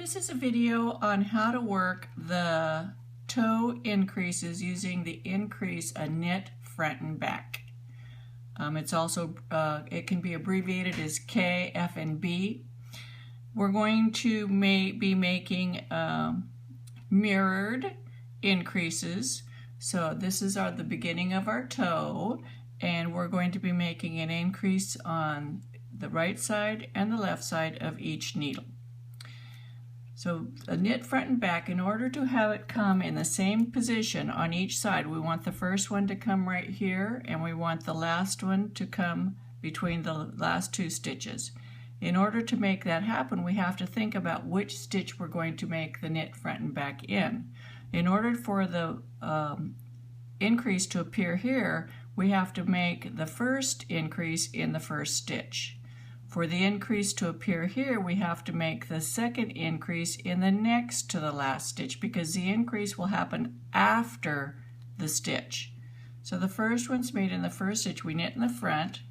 This is a video on how to work the toe increases using the increase a knit front and back. It's also it can be abbreviated as KF&B. We're going to be making mirrored increases. So this is the beginning of our toe, and we're going to be making an increase on the right side and the left side of each needle. So a knit front and back, in order to have it come in the same position on each side, we want the first one to come right here, and we want the last one to come between the last two stitches. In order to make that happen, we have to think about which stitch we're going to make the knit front and back in. In order for the increase to appear here, we have to make the first increase in the first stitch. For the increase to appear here, we have to make the second increase in the next to the last stitch, because the increase will happen after the stitch. So the first one's made in the first stitch. We knit in the front,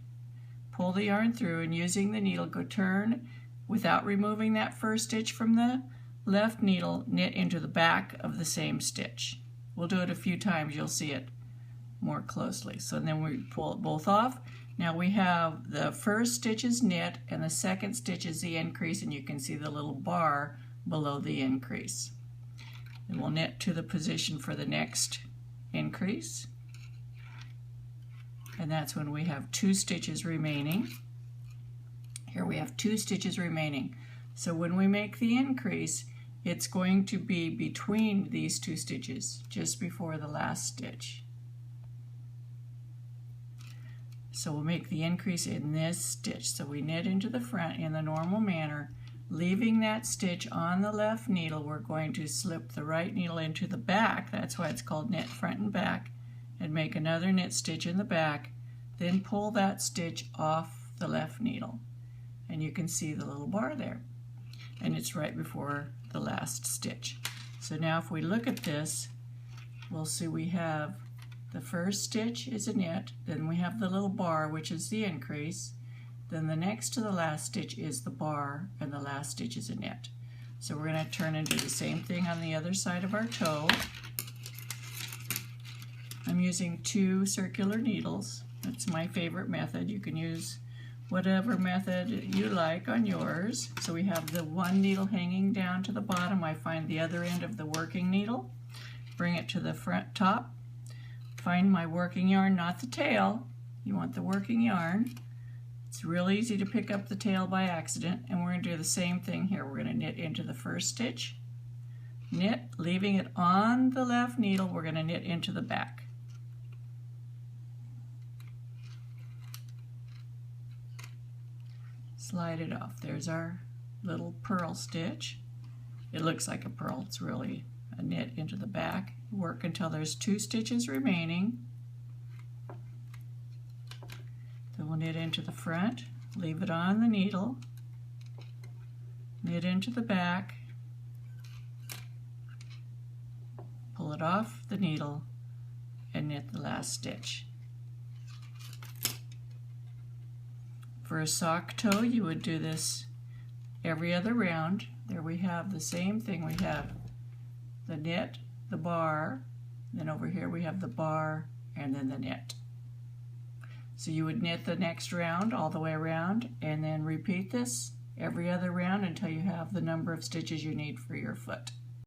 pull the yarn through, and using the needle, go turn without removing that first stitch from the left needle, knit into the back of the same stitch. We'll do it a few times, you'll see it more closely. So then we pull it both off. Now we have the first stitch is knit and the second stitch is the increase, and you can see the little bar below the increase. And we'll knit to the position for the next increase. And that's when we have 2 stitches remaining. Here we have 2 stitches remaining. So when we make the increase, it's going to be between these 2 stitches, just before the last stitch. So we'll make the increase in this stitch. So we knit into the front in the normal manner. Leaving that stitch on the left needle, we're going to slip the right needle into the back. That's why it's called knit front and back. And make another knit stitch in the back. Then pull that stitch off the left needle. And you can see the little bar there. And it's right before the last stitch. So now if we look at this, we'll see we have the first stitch is a knit, then we have the little bar, which is the increase, then the next to the last stitch is the bar, and the last stitch is a knit. So we're going to turn and do the same thing on the other side of our toe. I'm using 2 circular needles. That's my favorite method. You can use whatever method you like on yours. So we have the one needle hanging down to the bottom. I find the other end of the working needle, bring it to the front top, find my working yarn, not the tail. You want the working yarn. It's real easy to pick up the tail by accident, and we're going to do the same thing here. We're going to knit into the first stitch, knit, leaving it on the left needle, we're going to knit into the back. Slide it off. There's our little purl stitch. It looks like a purl, it's really a knit into the back. Work until there's 2 stitches remaining. Then we'll knit into the front, leave it on the needle, knit into the back, pull it off the needle, and knit the last stitch. For a sock toe, you would do this every other round. There we have the same thing. We have the knit, the bar, then over here we have the bar, and then the knit. So you would knit the next round all the way around, and then repeat this every other round until you have the number of stitches you need for your foot.